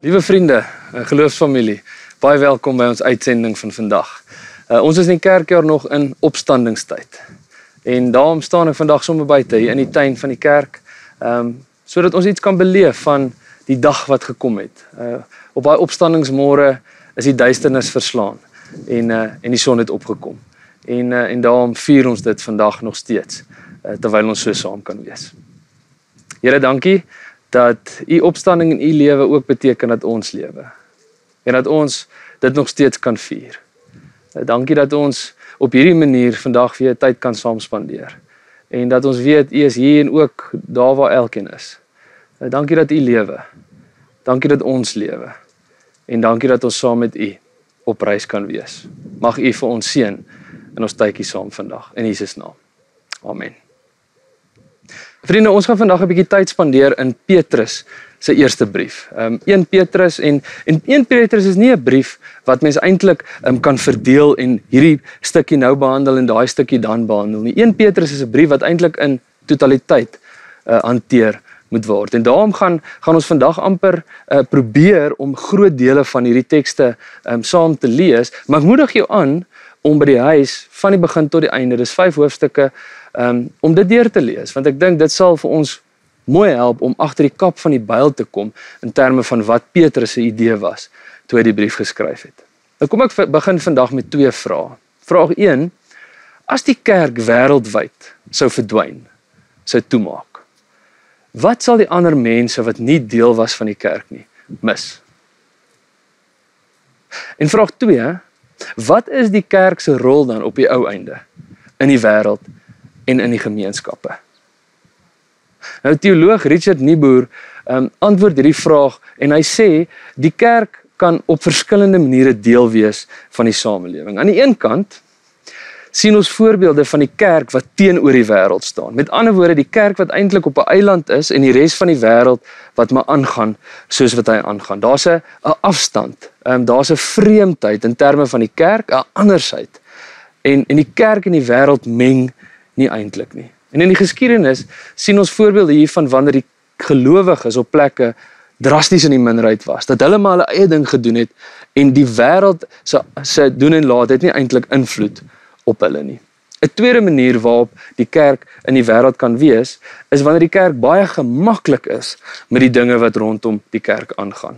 Liewe vriende, geloofsfamilie, baie welkom by ons uitsending van vandag. Ons is in die kerkjaar nog in opstandingstyd. En daarom staan ek vandag sommer buite hier in die tuin van die kerk, sodat ons iets kan beleef van die dag wat gekom het. Op daai opstandingsmôre is die duisternis verslaan en die son het opgekom. En daarom vier ons dit vandag nog steeds, terwyl ons so saam kan wees. Here, dankie dat u opstanding in u lewe ook beteken dat ons lewe. En dat ons dit nog steeds kan vier. Dankie dat ons op hierdie manier vandag weer tyd kan saam spandeer. En dat ons weet, u is hier en ook daar waar elkeen is. Dankie dat u lewe. Dankie dat ons lewe. En dankie dat ons saam met u op reis kan wees. Mag u vir ons seën in ons tydjie saam vandag. In Jesus naam. Amen. Vriende, ons gaan vandag 'n bietjie tyd spandeer in Petrus se eerste brief. 1 Petrus en 1 Petrus is nie 'n brief wat mens eintlik kan verdeel en hierdie stukkie nou behandel en daai stukkie dan behandel nie. 1 Petrus is 'n brief wat eintlik in totaliteit hanteer moet word. En daarom gaan ons vandag amper probeer om groot dele van hierdie tekste saam te lees, maar ek moedig jou aan om by die huis van die begin tot die einde, dis 5 hoofstukke, om dit deur te lees, want ek dink dit sal vir ons mooi help om agter die kap van die byl te kom in terme van wat Petrus se idee was toe hy die brief geskryf het. Nou kom ek begin vandag met 2 vrae. Vraag 1: as die kerk wêreldwyd sou verdwyn, sou toemaak, wat sal die ander mense wat nie deel was van die kerk nie mis? En vraag 2: wat is die kerk se rol dan op die ou einde in die wêreld en in die gemeenskappe? Nou, teoloog Richard Niebuhr antwoord hierdie vraag en hy sê, die kerk kan op verskillende maniere deel wees van die samelewing. Aan die een kant sien ons voorbeelde van die kerk wat teenoor die wêreld staan. Met ander woorde, die kerk wat eintlik op 'n eiland is en die res van die wêreld wat maar aangaan soos wat hy aangaan. Daar's 'n afstand, daar's 'n vreemdheid in terme van die kerk, 'n andersheid. En die kerk en die wêreld meng nie eintlik nie. En in die geskiedenis sien ons voorbeelde hiervan wanneer die gelowiges op plekke drasties in die minderheid was, dat hulle maar hulle eie ding gedoen het en die wêreld se doen en laat het nie eintlik invloed op hulle nie. 'n tweede manier waarop die kerk in die wêreld kan wees, is wanneer die kerk baie gemaklik is met die dinge wat rondom die kerk aangaan.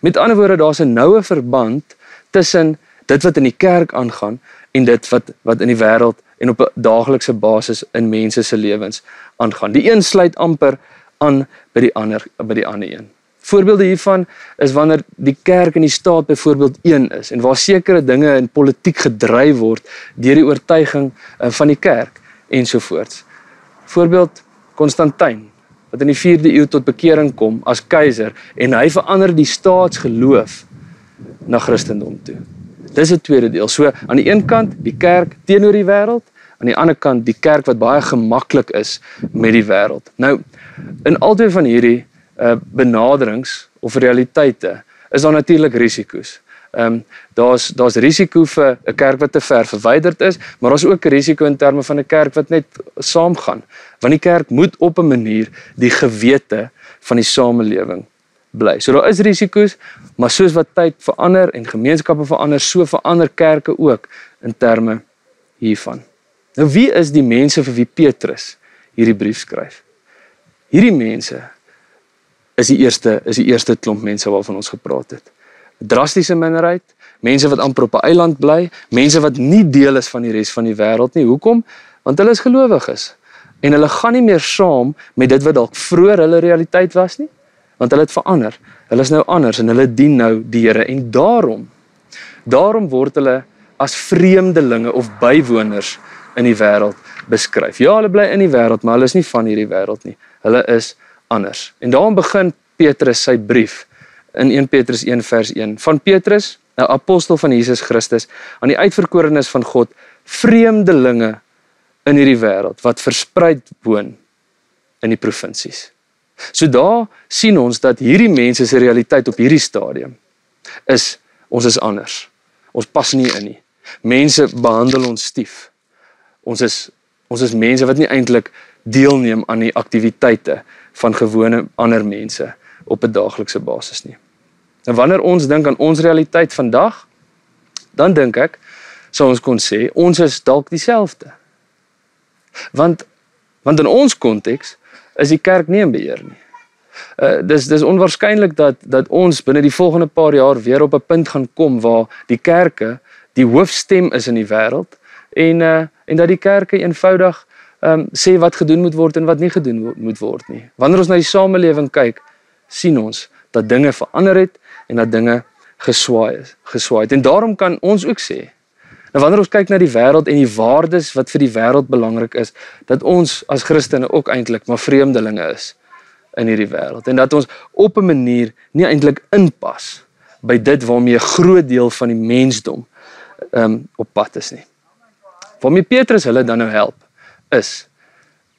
Met ander woorde, daar's 'n noue verband tussen dit wat in die kerk aangaan en dit wat in die wêreld en op 'n daaglikse basis in mense se lewens aangaan. Die een sluit amper aan by die ander een. Voorbeelde hiervan is wanneer die kerk en die staat byvoorbeeld een is en waar sekere dinge in politiek gedryf word deur die oortuiging van die kerk ensovoorts. Voorbeeld Konstantyn, wat in die 4de eeu tot bekering kom as keiser en hy verander die staatsgeloof na Christendom toe. Dis 'n tweede deel. So aan die een kant die kerk teenoor die wêreld, aan die ander kant die kerk wat baie gemaklik is met die wêreld. Nou, in albei van hierdie benaderings of realiteite is daar natuurlik risiko's. Daar's risiko vir 'n kerk wat te ver verwyderd is, maar daar's ook 'n risiko in terme van 'n kerk wat net saamgaan. Want die kerk moet op 'n manier die gewete van die samelewing bly. So daar is risiko's, maar soos wat tyd verander en gemeenskappe verander, so verander kerke ook in terme hiervan. Nou, wie is die mense vir wie Petrus hierdie brief skryf? Hierdie mense is die eerste klomp mense waarvan ons gepraat het. Drastiese minderheid, mense wat amper op 'n eiland bly, mense wat nie deel is van die res van die wêreld nie. Hoekom? Want hulle is gelowiges en hulle gaan nie meer saam met dit wat dalk vroeër hulle realiteit was nie, want hulle het verander. Hulle is nou anders en hulle dien nou die Here en daarom word hulle as vreemdelinge of bywoners in die wêreld beskryf. Ja, hulle bly in die wêreld, maar hulle is nie van hierdie wêreld nie. Hulle is anders. En daarom begin Petrus sy brief in 1 Petrus 1 vers 1. Van Petrus, 'n apostel van Jesus Christus, aan die uitverkorenes van God, vreemdelinge in hierdie wêreld wat verspreid woon in die provinsies. So daar sien ons dat hierdie mense se realiteit op hierdie stadium is, ons is anders. Ons pas nie in nie. Mense behandel ons stief. Ons is mense wat nie eintlik deelneem aan die aktiwiteite van gewone ander mense op 'n daaglikse basis nie. En wanneer ons dink aan ons realiteit vandag, dan dink ek, sou ons kon sê, ons is dalk dieselfde. Want in ons konteks is die kerk nie in beheer nie. Dis onwaarskynlik dat ons binne die volgende paar jaar weer op 'n punt gaan kom waar die kerke die hoofstem is in die wêreld en dat die kerke eenvoudig sê wat gedoen moet word en wat nie gedoen moet word nie. Wanneer ons na die samelewing kyk, sien ons dat dinge verander het en dat dinge geswaai het. En daarom kan ons ook sê, nou wanneer ons kyk na die wêreld en die waardes wat vir die wêreld belangrik is, dat ons as Christene ook eintlik maar vreemdelinge is in hierdie wêreld. En dat ons op 'n manier nie eintlik inpas by dit waarmee 'n groot deel van die mensdom op pad is nie. Waarmee Petrus hulle dan nou help, is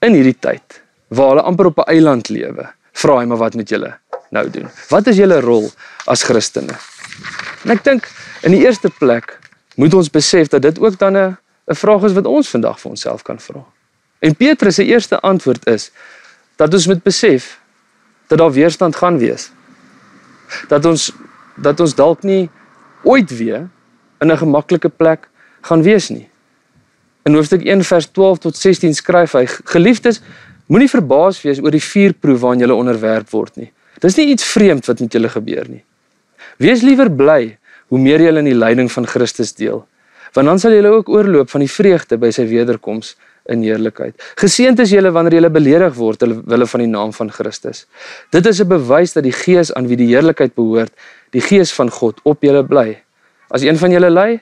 in hierdie tyd, waar hulle amper op 'n eiland lewe, vra hy maar wat moet julle nou doen? Wat is julle rol as Christene? En ek dink, in die eerste plek, moet ons besef dat dit ook dan 'n vraag is wat ons vandag vir onsself kan vra. En Petrus se eerste antwoord is, dat ons moet besef, dat daar weerstand gaan wees. Dat ons dalk nie ooit weer in 'n gemaklike plek gaan wees nie. In hoofstuk 1 vers 12 tot 16 skryf hy, geliefdes, moenie verbaas wees oor die vuurproef waaraan julle onderwerp word nie. Dis nie iets vreemd wat met julle gebeur nie. Wees liewer bly hoe meer julle in die lyding van Christus deel, want dan sal julle ook oorloop van die vreugde by sy wederkoms in heerlikheid. Geseënd is julle wanneer julle beledig word wille van die naam van Christus. Dit is 'n bewys dat die Gees aan wie die heerlikheid behoort, die Gees van God op julle bly. As een van julle ly,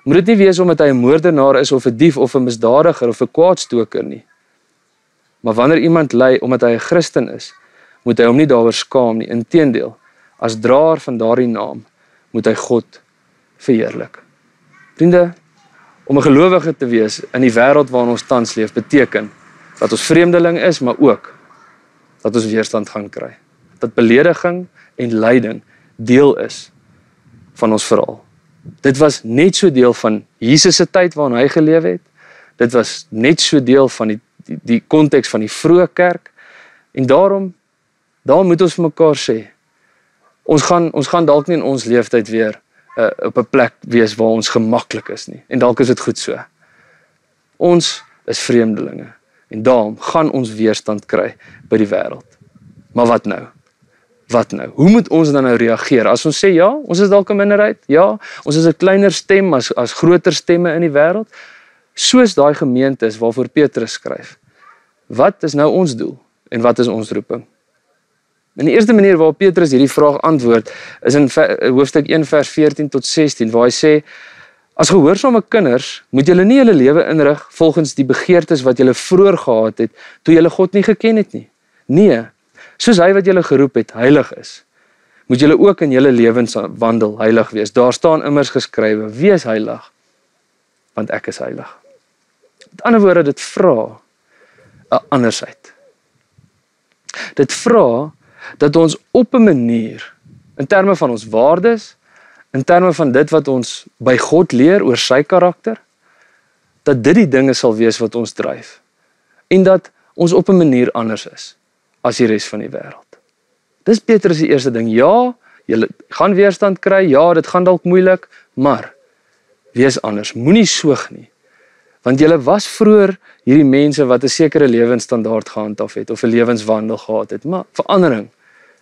moet dit nie wees omdat hy 'n moordenaar is of 'n dief of 'n misdadiger of 'n kwaadstoker nie. Maar wanneer iemand ly omdat hy 'n Christen is, moet hy hom nie daaroor skaam nie. Inteendeel, as draer van daardie naam, moet hy God verheerlik. Vriende, om 'n gelowige te wees in die wêreld waarin ons tans leef, beteken dat ons vreemdeling is, maar ook dat ons weerstand gaan kry. Dat belediging en lyding deel is van ons verhaal. Dit was net so deel van Jesus se tyd waarin hy geleef het. Dit was net so deel van die konteks van die vroeë kerk. En daarom moet ons vir mekaar sê, ons gaan dalk nie in ons leeftyd weer op 'n plek wees waar ons gemaklik is nie. En dalk is dit goed so. Ons is vreemdelinge. En daarom gaan ons weerstand kry by die wêreld. Maar wat nou? Wat nou? Hoe moet ons dan nou reageer? As ons sê ja, ons is dalk 'n minderheid, ja, ons is 'n kleiner stem as groter stemme in die wêreld, soos daai gemeente is waarvoor Petrus skryf. Wat is nou ons doel en wat is ons roeping? En die eerste manier waarop Petrus hierdie vraag antwoord is in hoofstuk 1 vers 14 tot 16 waar hy sê, as gehoorsame kinders moet julle nie julle lewe inrig volgens die begeertes wat julle vroeër gehad het toe julle God nie geken het nie. Nee, soos hy wat julle geroep het heilig is, moet julle ook in julle lewenswandel heilig wees. Daar staan immers geskrywe, wees heilig, want ek is heilig. Met ander woorde, dit vra 'n andersheid. Dit vra dat ons op 'n manier, in terme van ons waardes, in terme van dit wat ons by God leer oor sy karakter, dat dit die dinge sal wees wat ons dryf. En dat ons op 'n manier anders is as die res van die wêreld. Dis Petrus se eerste ding. Ja, julle gaan weerstand kry, ja, dit gaan dalk moeilik, maar wees anders, moenie soog nie. Want julle was vroeër hierdie mense wat 'n sekere lewensstandaard gehandhaaf het of 'n lewenswandel gehad het, maar verandering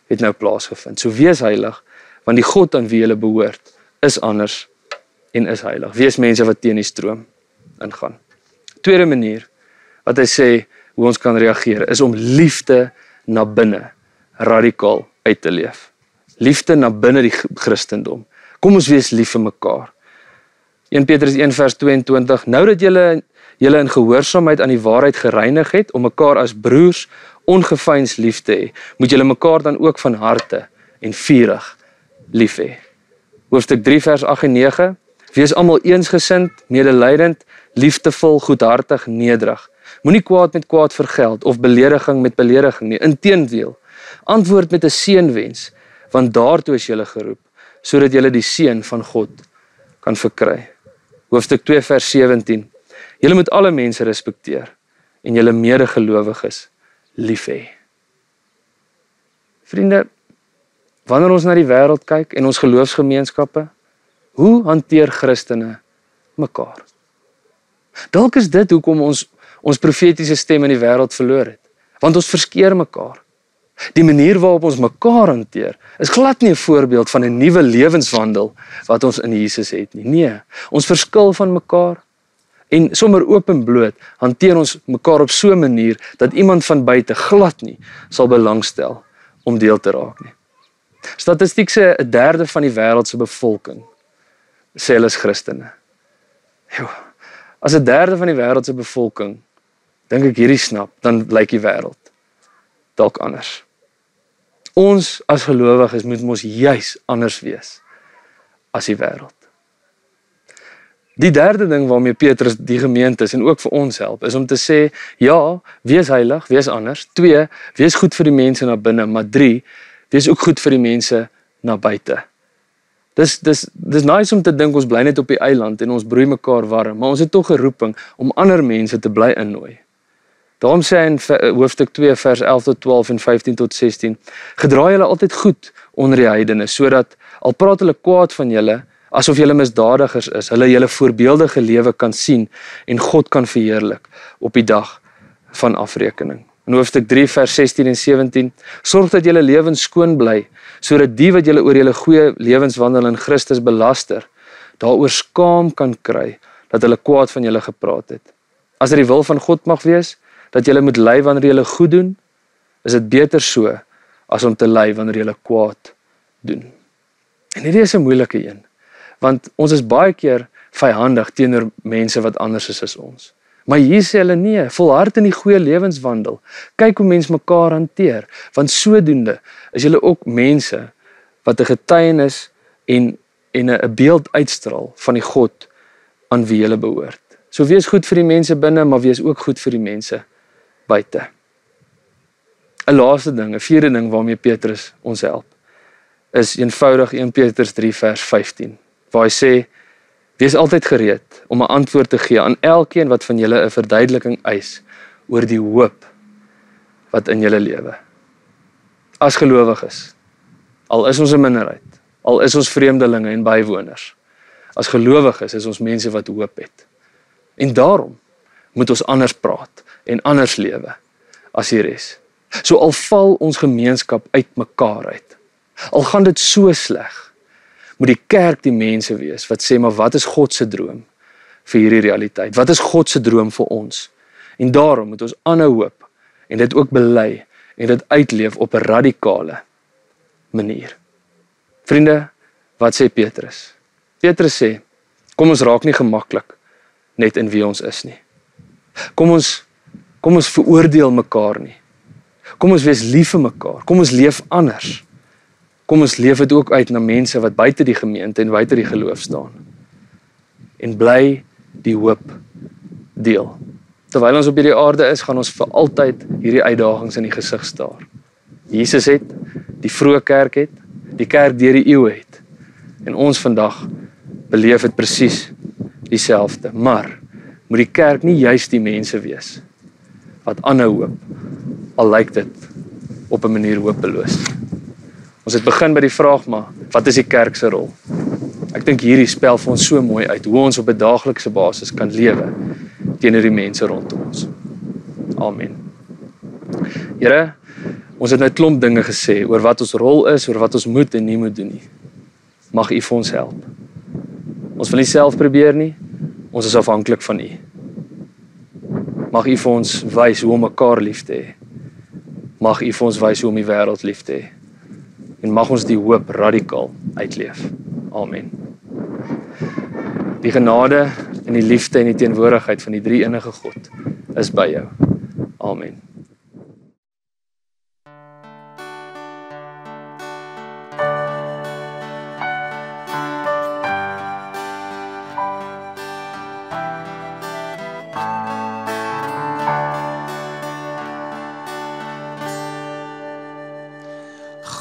het nou plaasgevind. So wees heilig, want die God aan wie julle behoort is anders en is heilig. Wees mense wat teen die stroom ingaan. Tweede manier wat hy sê hoe ons kan reageer is om liefde na binne radikaal uit te leef. Liefde na binne die Christendom. Kom ons wees lief vir mekaar. 1 Petrus 1 vers 22, nou dat julle in gehoorsaamheid aan die waarheid gereinig het, om mekaar as broers ongeveins lief te hê, moet julle mekaar dan ook van harte en vurig lief hê. Hoofstuk 3 vers 8 en 9, wees almal eensgesind, medelydend, liefdevol, goedhartig, nederig. Moenie kwaad met kwaad vergeld of belediging met belediging nie. Inteendeel, Antwoord met 'n seënwens, want daartoe is julle geroep, sodat julle die seën van God kan verkry. Hoofstuk 2 vers 17. Julle moet alle mense respekteer en julle medegelowiges lief hê. Vriende, wanneer ons na die wêreld kyk en ons geloofsgemeenskappe, hoe hanteer Christene mekaar? Dalk is dit hoekom ons profetiese stem in die wêreld verloor het, want ons verskeer mekaar. Die manier waarop ons mekaar hanteer, is glad nie 'n voorbeeld van 'n nuwe lewenswandel wat ons in Jesus het nie. Nee, ons verskil van mekaar en sommer oop en bloot hanteer ons mekaar op so 'n manier dat iemand van buite glad nie sal belangstel om deel te raak nie. Statistiek sê 1/3 van die wêreld se bevolking sê hulle is Christene. As 1/3 van die wêreld se bevolking dink ek hierdie snap, dan lyk die wêreld dalk anders. Ons as gelowiges moet mos juis anders wees as die wêreld. Die derde ding waarmee Petrus die gemeentes en ook vir ons help, is om te sê, ja, wees heilig, wees anders. 2, wees goed vir die mense na binne, maar 3, wees ook goed vir die mense na buite. Dis nice om te dink ons bly net op die eiland en ons broei mekaar warm, maar ons het tog 'n roeping om ander mense te bly innooi. Daarom sê hy in hoofstuk 2 vers 11 tot 12 en 15 tot 16, gedra julle altyd goed onder die heidene, sodat al praat hulle kwaad van julle, asof julle misdadigers is, hulle julle voorbeeldige lewe kan sien en God kan verheerlik op die dag van afrekening. In hoofstuk 3 vers 16 en 17, sorg dat julle lewens skoon bly, sodat die wat julle oor julle goeie lewenswandel in Christus belaster, daaroor skaam kan kry, dat hulle kwaad van julle gepraat het. As dit die wil van God mag wees, dat julle moet ly wanneer julle goed doen, is dit beter so, as om te ly wanneer julle kwaad doen. En hierdie is 'n moeilike een, want ons is baie keer vyhandig teenoor mense wat anders is as ons. Maar hier sê hulle nee, volhard in die goeie lewenswandel. Kyk hoe mense mekaar hanteer, want sodoende is julle ook mense wat 'n getuienis en 'n beeld uitstraal van die God aan wie julle behoort. So wees goed vir die mense binne, maar wees ook goed vir die mense buite. 'n Laaste ding, 'n vierde ding waarmee Petrus ons help, is eenvoudig 1 Petrus 3 vers 15, waar hy sê, wees altyd gereed om 'n antwoord te gee aan elkeen wat van julle 'n verduideliking eis oor die hoop wat in julle lewe. As gelowiges, al is ons 'n minderheid, al is ons vreemdelinge en bywoners, as gelowiges is ons mense wat hoop het. En daarom moet ons anders praat en anders lewe as die res. So al val ons gemeenskap uit mekaar uit, al gaan dit so sleg, moet die kerk die mense wees wat sê, maar wat is God se droom vir hierdie realiteit? Wat is God se droom vir ons? En daarom moet ons aanhou hoop en dit ook bely en dit uitleef op 'n radikale manier. Vriende, wat sê Petrus? Petrus sê, kom ons raak nie gemaklik net in wie ons is nie. Kom ons veroordeel mekaar nie. Kom ons wees lief vir mekaar. Kom ons leef anders. Kom ons leef dit ook uit na mense wat buite die gemeente en buite die geloof staan. En bly die hoop deel. Terwyl ons op hierdie aarde is, gaan ons vir altyd hierdie uitdagings in die gesig staar. Jesus het, die vroeë kerk het, die kerk deur die eeue het. En ons vandag beleef dit presies dieselfde. Maar moet die kerk nie juis die mense wees wat aanhou hoop, al lyk dit op 'n manier hopeloos. Ons het begin by die vraag, maar wat is die kerk se rol? Ek dink hierdie spel vir ons so mooi uit, hoe ons op 'n daaglikse basis kan lewe teenoor die mense rondom ons. Amen. Here, ons het nou 'n klomp dinge gesê oor wat ons rol is, oor wat ons moet en nie moet doen nie. Mag U vir ons help. Ons wil nie self probeer nie, ons is afhanklik van U. Mag U vir ons wys hoe om mekaar lief te hê. Mag U vir ons wys hoe om die wêreld lief te hê. En mag ons die hoop radikaal uitleef. Amen. Die genade en die liefde en die teenwoordigheid van die drie enige God is by jou. Amen.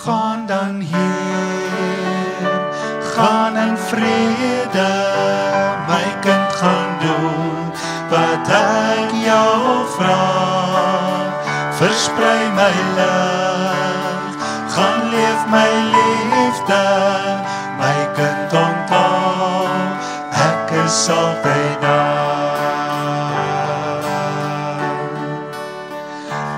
Gaan dan heen, gaan in vrede, my kind gaan doen wat ek jou vra. Versprei my lig, gaan leef my liefde, my kind onthou, ek is altyd daar.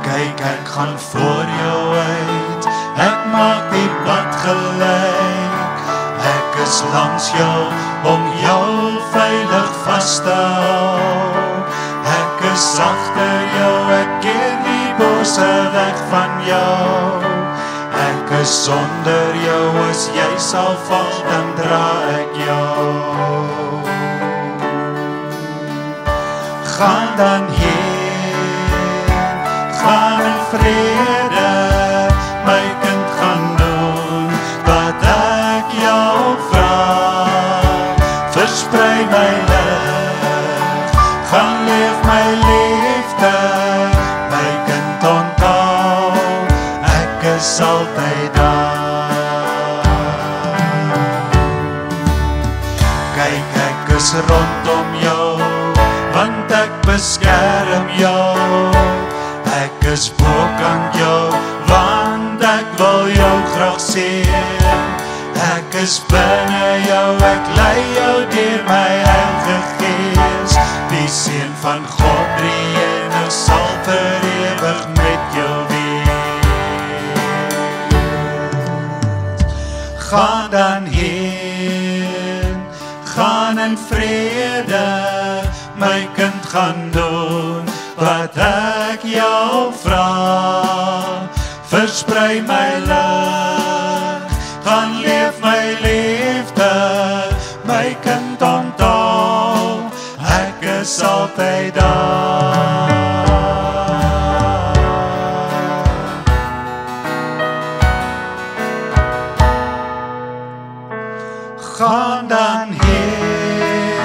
Kyk, ek gaan voor jou uit, ek maak die pad gelyk, ek is langs jou om jou veilig vast te hou. Ek is agter jou, ek keer die bose weg van jou. Ek is sonder jou, as jy sal val, dan dra ek jou. Gaan dan heen, gaan in vrede, my kind gaan doen wat ek jou vra. Versprei my lig, gaan leef my liefde, my kind onthou, ek is altyd daar. Kyk, ek is rondom jou, want ek beskerm jou. Ek is bokant jou, want ek wil jou graag sien. Ek is binne jou, ek lei jou deur my Heilige Gees. Die Seun van God, Drie-enig, sal vir ewig met jou wees. Gaan dan heen, gaan in vrede, my kind gaan doen wat ek jou vra. Versprei my lig, gaan leef my liefde, my kind onthou, ek is altyd daar. Gaan dan heen,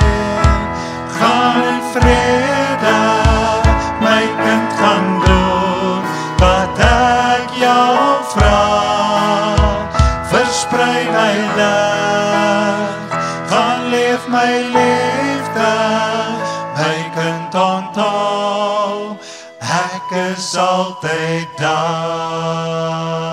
gaan in vrede, my kind gaan doen wat ek jou vra. Versprei my lig, gaan leef my liefde, my kind onthou, ek is altyd daar.